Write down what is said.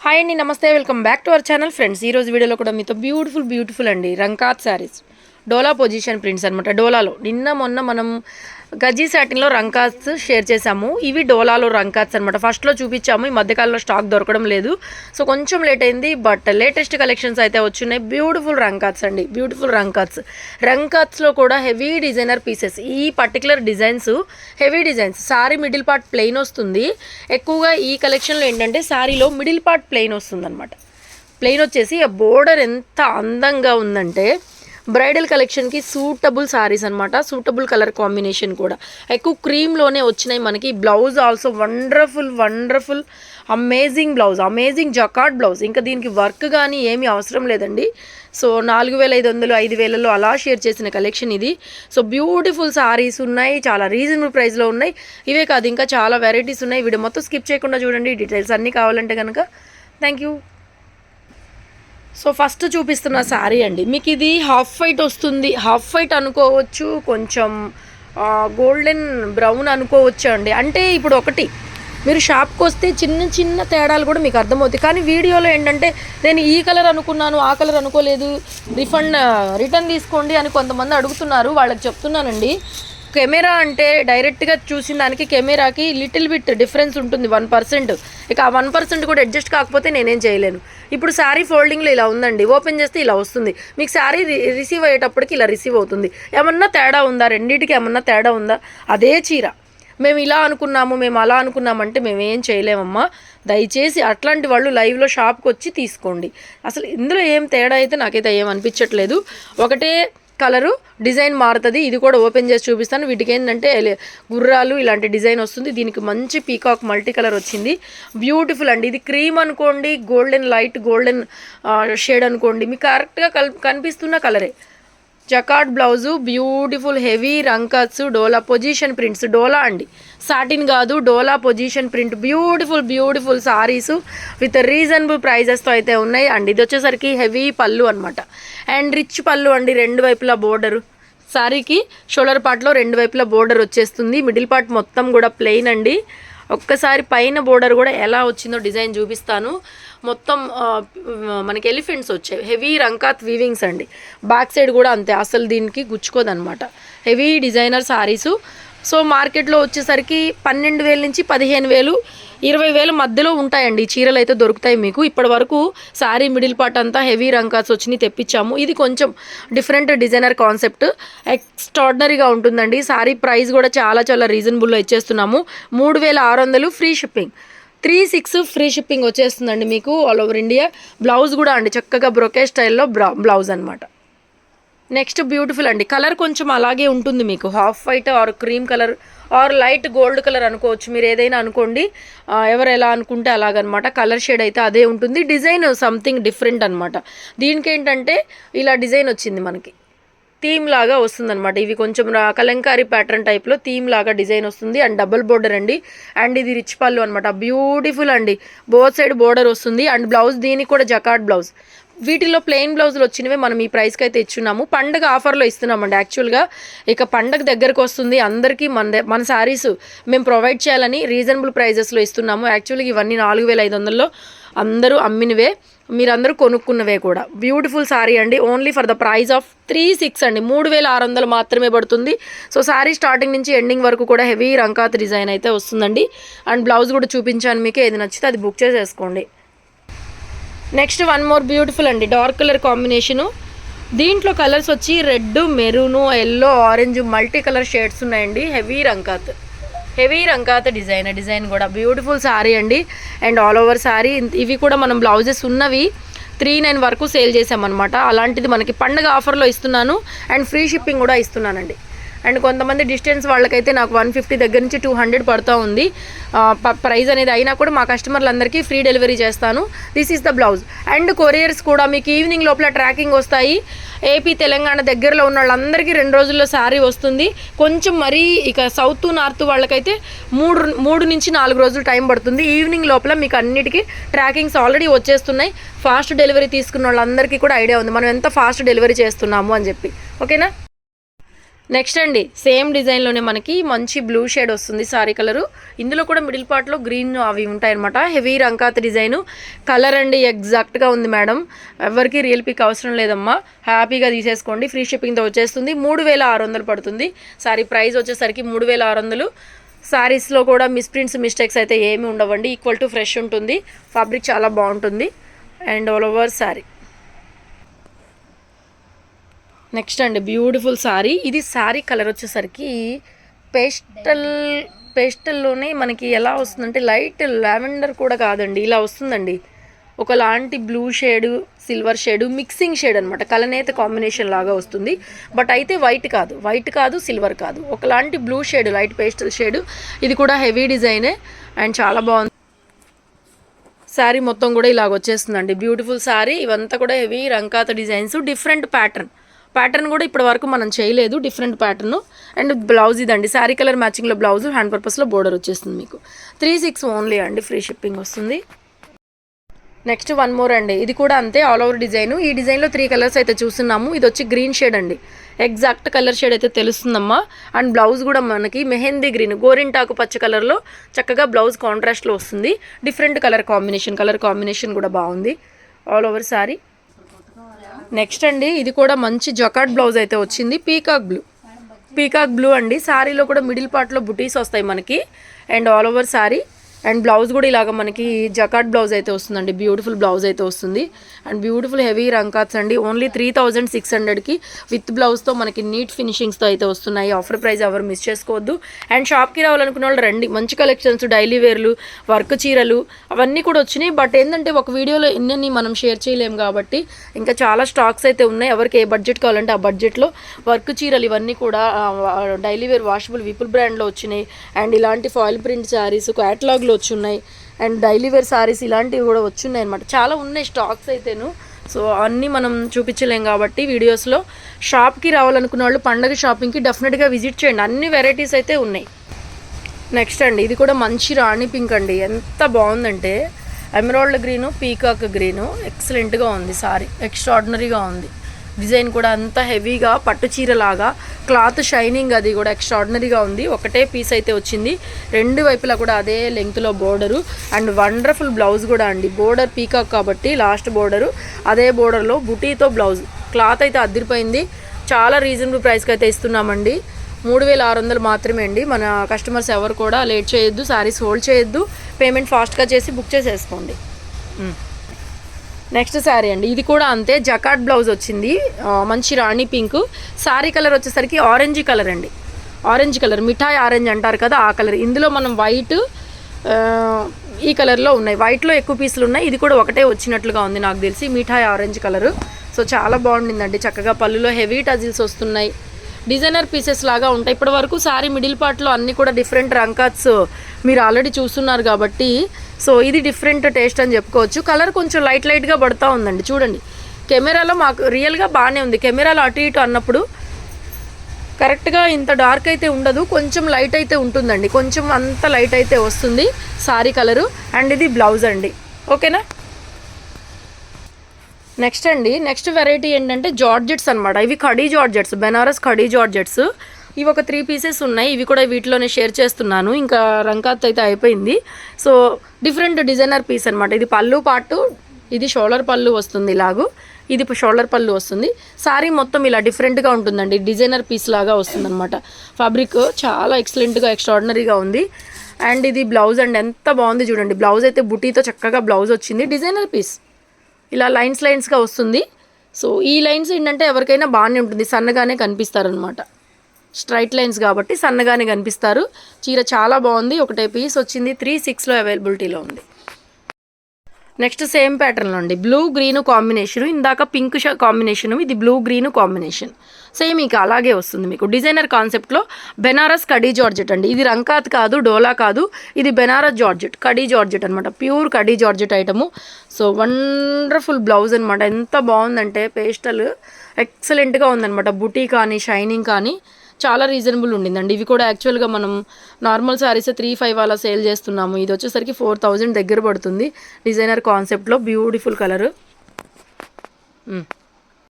Hi అండి, నమస్తే, welcome back to our channel friends. ఈరోజు వీడియోలో కూడా మీతో బ్యూటిఫుల్ అండి రంకాత్ శారీస్ డోలా పొజిషన్ ప్రింట్స్ అనమాట. డోలాలో నిన్న మొన్న మనం గజీ సాటిన్లో రంకాత్స్ షేర్ చేసాము. ఇవి డోలాలో రంకాత్స్ అనమాట. ఫస్ట్లో చూపించాము, ఈ మధ్యకాలంలో స్టాక్ దొరకడం లేదు, సో కొంచెం లేట్ అయింది. బట్ లేటెస్ట్ కలెక్షన్స్ అయితే వచ్చున్నాయి. బ్యూటిఫుల్ రంకాత్స్ అండి, బ్యూటిఫుల్ రంకాత్స్లో కూడా హెవీ డిజైనర్ పీసెస్. ఈ particular designs heavy designs. Sorry middle part plain వస్తుంది. ఎక్కువగా ఈ కలెక్షన్లో ఏంటంటే సారీలో మిడిల్ పార్ట్ ప్లెయిన్ వస్తుంది అనమాట. ప్లెయిన్ వచ్చేసి ఆ బోర్డర్ ఎంత అందంగా ఉందంటే బ్రైడల్ కలెక్షన్కి సూటబుల్ సారీస్ అనమాట. సూటబుల్ కలర్ కాంబినేషన్ కూడా ఎక్కువ క్రీమ్లోనే వచ్చినాయి మనకి. Blouse also wonderful amazing blouse, amazing jacquard blouse. ఇంకా దీనికి వర్క్ కానీ ఏమీ అవసరం లేదండి. సో 4500 5000లో అలా షేర్ చేసిన కలెక్షన్ ఇది. సో బ్యూటిఫుల్ సారీస్ ఉన్నాయి, చాలా రీజనబుల్ ప్రైస్లో ఉన్నాయి. ఇవే కాదు ఇంకా చాలా వెరైటీస్ ఉన్నాయి. వీడియో మొత్తం స్కిప్ చేయకుండా చూడండి, డీటెయిల్స్ అన్నీ కావాలంటే కనుక. Thank you. సో ఫస్ట్ చూపిస్తున్న శారీ అండి, మీకు ఇది హాఫ్ వైట్ వస్తుంది. హాఫ్ వైట్ అనుకోవచ్చు, కొంచెం గోల్డెన్ బ్రౌన్ అనుకోవచ్చు అండి. అంటే ఇప్పుడు ఒకటి మీరు షాప్కి వస్తే చిన్న తేడాలు కూడా మీకు అర్థమవుతాయి. కానీ వీడియోలో ఏంటంటే నేను ఈ కలర్ అనుకున్నాను, ఆ కలర్ అనుకోలేదు, రిటర్న్ తీసుకోండి అని కొంతమంది అడుగుతున్నారు. వాళ్ళకి చెప్తున్నానండి, కెమెరా అంటే డైరెక్ట్గా చూసిన దానికి కెమెరాకి లిటిల్ బిట్ డిఫరెన్స్ ఉంటుంది, 1%. ఇక ఆ 1% కూడా అడ్జస్ట్ కాకపోతే నేనేం చేయలేను. ఇప్పుడు శారీ ఫోల్డింగ్లో ఇలా ఉందండి, ఓపెన్ చేస్తే ఇలా వస్తుంది. మీకు శారీ రిసీవ్ అయ్యేటప్పటికి ఇలా రిసీవ్ అవుతుంది. ఏమన్నా తేడా ఉందా? రెండింటికి ఏమన్నా తేడా ఉందా? అదే చీర మేము ఇలా అనుకున్నాము, మేము అలా అనుకున్నామంటే మేమేం చేయలేమమ్మా. దయచేసి అట్లాంటి వాళ్ళు లైవ్లో షాప్కి వచ్చి తీసుకోండి. అసలు ఇందులో ఏం తేడా అయితే నాకైతే ఏం అనిపించట్లేదు. ఒకటే కలరు, డిజైన్ మారుతుంది. ఇది కూడా ఓపెన్ చేసి చూపిస్తాను. వీటికి ఏంటంటే గుర్రాలు ఇలాంటి డిజైన్ వస్తుంది. దీనికి మంచి పీకాక్ మల్టీ కలర్ వచ్చింది. బ్యూటిఫుల్ అండి. ఇది క్రీమ్ అనుకోండి, గోల్డెన్ లైట్ గోల్డెన్ షేడ్ అనుకోండి, మీకు కరెక్ట్గా కనిపిస్తున్న కలరే. జకార్డ్ బ్లౌజు, బ్యూటిఫుల్ హెవీ రంకాత్స్, డోలా పొజిషన్ ప్రింట్స్. డోలా అండి, సాటిన్ కాదు, డోలా position print. Beautiful saris with reasonable ప్రైజెస్తో అయితే ఉన్నాయి అండి. ఇది వచ్చేసరికి హెవీ పళ్ళు అనమాట, అండ్ రిచ్ పళ్ళు అండి. రెండు వైపులా బోర్డరు, సారీకి షోల్డర్ పార్ట్లో రెండు వైపులా బోర్డర్ వచ్చేస్తుంది. మిడిల్ పార్ట్ మొత్తం కూడా ప్లెయిన్ అండి. ఒక్కసారి పైన బోర్డర్ కూడా ఎలా వచ్చిందో డిజైన్ చూపిస్తాను. మొత్తం మనకి ఎలిఫెంట్స్ వచ్చాయి. హెవీ రంకాత్ వీవింగ్స్ అండి. బ్యాక్ సైడ్ కూడా అంతే, అసలు దీనికి గుచ్చుకోదనమాట. హెవీ డిజైనర్ సారీసు. సో మార్కెట్లో వచ్చేసరికి 12,000 నుంచి 15,000 20,000 మధ్యలో ఉంటాయండి చీరలు అయితే దొరుకుతాయి మీకు. ఇప్పటి వరకు శారీ మిడిల్ పార్ట్ అంతా హెవీ రంకాస్ వచ్చినాయి, తెప్పించాము. ఇది కొంచెం డిఫరెంట్ డిజైనర్ కాన్సెప్ట్, ఎక్స్ట్రాడినరీగా ఉంటుందండి. శారీ ప్రైస్ కూడా చాలా రీజనబుల్లో ఇచ్చేస్తున్నాము. 3,600 ఫ్రీ షిప్పింగ్, 3,600 ఫ్రీ షిప్పింగ్ వచ్చేస్తుందండి మీకు ఆల్ ఓవర్ ఇండియా. బ్లౌజ్ కూడా అండి చక్కగా బ్రొకే స్టైల్లో బ్లౌజ్ అనమాట. నెక్స్ట్ బ్యూటిఫుల్ అండి, కలర్ కొంచెం అలాగే ఉంటుంది మీకు. Half white or cream colour or light gold colour అనుకోవచ్చు, మీరు ఏదైనా అనుకోండి. ఎవరు ఎలా అనుకుంటే అలాగనమాట. కలర్ షేడ్ అయితే అదే ఉంటుంది. డిజైన్ సంథింగ్ డిఫరెంట్ అనమాట. దీనికి ఏంటంటే ఇలా డిజైన్ వచ్చింది మనకి, థీమ్ లాగా వస్తుందన్నమాట. ఇవి కొంచెం కలంకారీ ప్యాటర్న్ టైప్లో థీమ్ లాగా డిజైన్ వస్తుంది. అండ్ డబుల్ బోర్డర్ అండి. అండ్ ఇది రిచ్ పళ్ళు అనమాట. బ్యూటిఫుల్ అండి, బోత్ సైడ్ బోర్డర్ వస్తుంది. అండ్ బ్లౌజ్ దీనికి కూడా జకార్డ్ బ్లౌజ్. వీటిల్లో ప్లెయిన్ బ్లౌజులు వచ్చినవే మనం ఈ ప్రైస్కి అయితే ఇచ్చున్నాము. పండగ ఆఫర్లో ఇస్తున్నామండి యాక్చువల్గా. ఇక పండగ దగ్గరకు వస్తుంది, అందరికీ మన శారీస్ మేము ప్రొవైడ్ చేయాలని రీజనబుల్ ప్రైజెస్లో ఇస్తున్నాము. యాక్చువల్గా ఇవన్నీ 4,500లో అందరూ అమ్మినవే, మీరందరూ కొనుక్కున్నవే కూడా. బ్యూటిఫుల్ శారీ అండి, only for the price of 3,600 అండి. 3,600 మాత్రమే పడుతుంది. సో శారీ స్టార్టింగ్ నుంచి ఎండింగ్ వరకు కూడా హెవీ రంకాత్ డిజైన్ అయితే వస్తుందండి. అండ్ బ్లౌజ్ కూడా చూపించాను మీకు, ఏది నచ్చితే అది బుక్ చేసేసుకోండి. నెక్స్ట్ వన్ మోర్ బ్యూటిఫుల్ అండి, డార్క్ కలర్ కాంబినేషను. దీంట్లో కలర్స్ వచ్చి red, maroon, yellow, orange multi colour shades ఉన్నాయండి. హెవీ రంకాత్ డిజైన్ కూడా బ్యూటిఫుల్ శారీ అండి. And all over sari. ఇవి కూడా మనం బ్లౌజెస్ ఉన్నవి 3,900 వరకు సేల్ చేసామన్నమాట. అలాంటిది మనకి పండుగ ఆఫర్లో ఇస్తున్నాను. అండ్ ఫ్రీ షిప్పింగ్ కూడా ఇస్తున్నానండి. అండ్ కొంతమంది డిస్టెన్స్ వాళ్ళకైతే నాకు 150 దగ్గర నుంచి 200 పడుతూ ఉంది ప్రైస్ అనేది. అయినా కూడా మా కస్టమర్లందరికీ ఫ్రీ డెలివరీ చేస్తాను. This is the blouse. And couriers కూడా మీకు ఈవినింగ్ లోపల ట్రాకింగ్ వస్తాయి. ఏపీ తెలంగాణ దగ్గరలో ఉన్న వాళ్ళందరికీ 2 రోజుల్లో శారీ వస్తుంది. కొంచెం మరీ ఇక సౌత్ నార్త్ వాళ్ళకైతే 3 నుంచి 4 రోజులు టైం పడుతుంది. ఈవినింగ్ లోపల మీకు అన్నిటికీ ట్రాకింగ్స్ ఆల్రెడీ వచ్చేస్తున్నాయి. ఫాస్ట్ డెలివరీ తీసుకున్న వాళ్ళందరికీ కూడా ఐడియా ఉంది మనం ఎంత ఫాస్ట్ డెలివరీ చేస్తున్నాము అని చెప్పి. ఓకేనా. నెక్స్ట్ అండి సేమ్ డిజైన్లోనే మనకి మంచి బ్లూ షేడ్ వస్తుంది సారీ కలరు. ఇందులో కూడా మిడిల్ పార్ట్లో గ్రీన్ అవి ఉంటాయన్నమాట. హెవీ రంకాత్ డిజైను కలర్ అండి ఎగ్జాక్ట్గా ఉంది మేడం. ఎవరికి రియల్ పిక్ అవసరం లేదమ్మా, హ్యాపీగా తీసేసుకోండి. ఫ్రీ షిప్పింగ్తో వచ్చేస్తుంది. 3600 పడుతుంది. సారీ ప్రైస్ వచ్చేసరికి 3600. శారీస్లో కూడా మిస్ప్రింట్స్ మిస్టేక్స్ అయితే ఏమి ఉండవండి. ఈక్వల్ టు ఫ్రెష్ ఉంటుంది. ఫ్యాబ్రిక్ చాలా బాగుంటుంది and all over sari. Next అండి బ్యూటిఫుల్ శారీ. ఇది శారీ కలర్ వచ్చేసరికి పేస్టల్లోనే మనకి ఎలా వస్తుందంటే లైట్ లావెండర్ కూడా కాదండి, ఇలా వస్తుందండి. ఒకలాంటి blue shade silver shade mixing shade అనమాట. కలనేత కాంబినేషన్ లాగా వస్తుంది. బట్ అయితే వైట్ కాదు సిల్వర్ కాదు, ఒకలాంటి blue shade light pastel shade. ఇది కూడా హెవీ డిజైనే అండ్ చాలా బాగుంది. శారీ మొత్తం కూడా ఇలాగ వచ్చేస్తుందండి. బ్యూటిఫుల్ శారీ. ఇవంతా కూడా హెవీ రంకాత డిజైన్స్. డిఫరెంట్ ప్యాటర్న్ కూడా ఇప్పటి వరకు మనం చేయలేదు. డిఫరెంట్ ప్యాటర్న్ అండ్ బ్లౌజ్ ఇదండి. శారీ కలర్ మ్యాచింగ్లో బ్లౌజ్, హ్యాండ్ పర్పస్లో బోర్డర్ వచ్చేస్తుంది మీకు. 36 ఓన్లీ అండి, ఫ్రీ షిప్పింగ్ వస్తుంది. నెక్స్ట్ వన్ మోర్ అండి. ఇది కూడా అంతే ఆల్ ఓవర్ డిజైన్. ఈ డిజైన్లో 3 కలర్స్ అయితే చూస్తున్నాము. ఇది వచ్చి గ్రీన్ షేడ్ అండి, ఎగ్జాక్ట్ కలర్ షేడ్ అయితే తెలుస్తుందమ్మా. అండ్ బ్లౌజ్ కూడా మనకి మెహందీ గ్రీన్ గోరింటాకు పచ్చ కలర్లో చక్కగా బ్లౌజ్ కాంట్రాస్ట్లో వస్తుంది. డిఫరెంట్ కలర్ కాంబినేషన్ కూడా బాగుంది ఆల్ ఓవర్ శారీ. నెక్స్ట్ అండి ఇది కూడా మంచి జకాట్ బ్లౌజ్ అయితే వచ్చింది. పీకాక్ బ్లూ అండి. శారీలో కూడా మిడిల్ పార్ట్లో బుటీస్ వస్తాయి మనకి and all over sari. And blouse కూడా ఇలాగ మనకి జకాట్ బ్లౌజ్ అయితే వస్తుందండి. బ్యూటిఫుల్ బ్లౌజ్ అయితే వస్తుంది అండ్ బ్యూటిఫుల్ హెవీ రంకాత్స్ అండి. ఓన్లీ 3600కి విత్ బ్లౌజ్తో మనకి నీట్ ఫినిషింగ్స్తో అయితే వస్తున్నాయి. ఆఫర్ ప్రైస్ ఎవరు మిస్ చేసుకోవద్దు. అండ్ షాప్కి రావాలనుకున్న వాళ్ళు రండి. మంచి కలెక్షన్స్, డైలీ వేర్లు, వర్క్ చీరలు అవన్నీ కూడా వచ్చినాయి. బట్ ఏంటంటే ఒక వీడియోలో ఇన్ని మనం షేర్ చేయలేము కాబట్టి ఇంకా చాలా స్టాక్స్ అయితే ఉన్నాయి. ఎవరికి ఏ బడ్జెట్ కావాలంటే ఆ బడ్జెట్లో వర్క్ చీరలు ఇవన్నీ కూడా డైలీ వేర్ వాషబుల్ విపుల్ బ్రాండ్లో వచ్చినాయి. అండ్ ఇలాంటి ఫాయిల్ ప్రింట్ శారీస్ క్యాటలాగ్లో వచ్చున్నాయి అండ్ డైలీ వేర్ సారీస్ ఇలాంటివి కూడా వచ్చున్నాయి అనమాట. చాలా ఉన్నాయి స్టాక్స్ అయితేను. సో అన్నీ మనం చూపించలేం కాబట్టి వీడియోస్లో. షాప్కి రావాలనుకున్న వాళ్ళు పండగ షాపింగ్కి డెఫినెట్గా విజిట్ చేయండి. అన్ని వెరైటీస్ అయితే ఉన్నాయి. నెక్స్ట్ అండి ఇది కూడా మంచి రాణి పింక్ అండి. ఎంత బాగుందంటే ఎమరాల్డ్ గ్రీను పీకాక్ గ్రీను ఎక్సలెంట్గా ఉంది. సారీ ఎక్స్ట్రాడినరీగా ఉంది. డిజైన్ కూడా అంత హెవీగా పట్టు చీరలాగా క్లాత్ షైనింగ్ అది కూడా ఎక్స్ట్రాడినరీగా ఉంది. ఒకటే పీస్ అయితే వచ్చింది. 2 వైపులా కూడా అదే లెంగ్త్లో బోర్డరు అండ్ వండర్ఫుల్ బ్లౌజ్ కూడా అండి. బోర్డర్ పీకాక్ కాబట్టి లాస్ట్ బోర్డరు అదే బోర్డర్లో బుటీతో బ్లౌజ్. క్లాత్ అయితే అదిరిపోయింది. చాలా రీజనబుల్ ప్రైస్కి అయితే ఇస్తున్నామండి. 3600 మాత్రమే అండి. మన కస్టమర్స్ ఎవరు కూడా లేట్ చేయొద్దు, శారీస్ హోల్డ్ చేయొద్దు. పేమెంట్ ఫాస్ట్గా చేసి బుక్ చేసేసుకోండి. నెక్స్ట్ శారీ అండి. ఇది కూడా అంతే జకాట్ బ్లౌజ్ వచ్చింది. మంచి రాణి పింక్. శారీ కలర్ వచ్చేసరికి ఆరెంజ్ కలర్ అండి. ఆరెంజ్ కలర్ మిఠాయి ఆరెంజ్ అంటారు కదా ఆ కలర్. ఇందులో మనం వైట్ ఈ కలర్లో ఉన్నాయి. వైట్లో ఎక్కువ పీసులు ఉన్నాయి. ఇది కూడా ఒకటే వచ్చినట్లుగా ఉంది నాకు తెలిసి. మిఠాయి ఆరెంజ్ కలరు. సో చాలా బాగుండిందండి. చక్కగా పళ్ళులో హెవీ టజిల్స్ వస్తున్నాయి. డిజైనర్ పీసెస్ లాగా ఉంటాయి. ఇప్పటి వరకు శారీ మిడిల్ పార్ట్లో అన్నీ కూడా డిఫరెంట్ రంకాట్స్ మీరు ఆల్రెడీ చూస్తున్నారు కాబట్టి సో ఇది డిఫరెంట్ టేస్ట్ అని చెప్పుకోవచ్చు. కలర్ కొంచెం లైట్గా పడుతూ ఉందండి. చూడండి కెమెరాలో మాకు రియల్గా బాగానే ఉంది. కెమెరాలో అటు ఇటు అన్నప్పుడు కరెక్ట్గా ఇంత డార్క్ అయితే ఉండదు, కొంచెం లైట్ అయితే ఉంటుందండి. కొంచెం అంత లైట్ అయితే వస్తుంది శారీ కలరు. అండ్ ఇది బ్లౌజ్ అండి. ఓకేనా. నెక్స్ట్ అండి నెక్స్ట్ వెరైటీ ఏంటంటే జార్జెట్స్ అనమాట. ఇవి కడీ జార్జెట్స్, బెనారస్ కడీ జార్జెట్స్. ఇవి ఒక 3 పీసెస్ ఉన్నాయి. ఇవి కూడా వీటిలోనే షేర్ చేస్తున్నాను. ఇంకా రంకాత్ అయితే అయిపోయింది. సో డిఫరెంట్ డిజైనర్ పీస్ అనమాట. ఇది పళ్ళు పాటు, ఇది షోల్డర్ పళ్ళు వస్తుంది ఇలాగూ, ఇది షోల్డర్ పళ్ళు వస్తుంది. శారీ మొత్తం ఇలా డిఫరెంట్గా ఉంటుందండి. డిజైనర్ పీస్ లాగా వస్తుంది అనమాట. ఫ్యాబ్రిక్ చాలా ఎక్సలెంట్గా ఎక్స్ట్రాడినరీగా ఉంది. అండ్ ఇది బ్లౌజ్ అండి. ఎంత బాగుంది చూడండి. బ్లౌజ్ అయితే బుటీతో చక్కగా బ్లౌజ్ వచ్చింది. డిజైనర్ పీస్ ఇలా లైన్స్గా వస్తుంది. సో ఈ లైన్స్ ఏంటంటే ఎవరికైనా బాగానే ఉంటుంది. సన్నగానే కనిపిస్తారనమాట. స్ట్రైట్ లైన్స్ కాబట్టి సన్నగానే కనిపిస్తారు. చీర చాలా బాగుంది. ఒకటే పీస్ వచ్చింది. 36లో అవైలబిలిటీలో ఉంది. నెక్స్ట్ సేమ్ ప్యాటర్న్లో అండి. Blue green combination. ఇందాక పింక్ కాంబినేషను, ఇది బ్లూ గ్రీను కాంబినేషన్. సేమ్ ఇక అలాగే వస్తుంది మీకు. డిజైనర్ కాన్సెప్ట్లో బెనారస్ కడీ జార్జెట్ అండి. ఇది రంకాత్ కాదు, డోలా కాదు, ఇది బెనారస్ జార్జెట్, కడీ జార్జెట్ అనమాట. Pure khadi georgette item. So wonderful blouse అనమాట. ఎంత బాగుందంటే పేస్టల్ ఎక్సలెంట్గా ఉందనమాట. బుటీ కానీ షైనింగ్ కానీ చాలా రీజనబుల్ ఉండిందండి. ఇవి కూడా యాక్చువల్గా మనం నార్మల్ శారీస్ 3-5 అలా సేల్ చేస్తున్నాము. ఇది వచ్చేసరికి 4000 దగ్గర పడుతుంది. డిజైనర్ కాన్సెప్ట్లో బ్యూటిఫుల్ కలరు.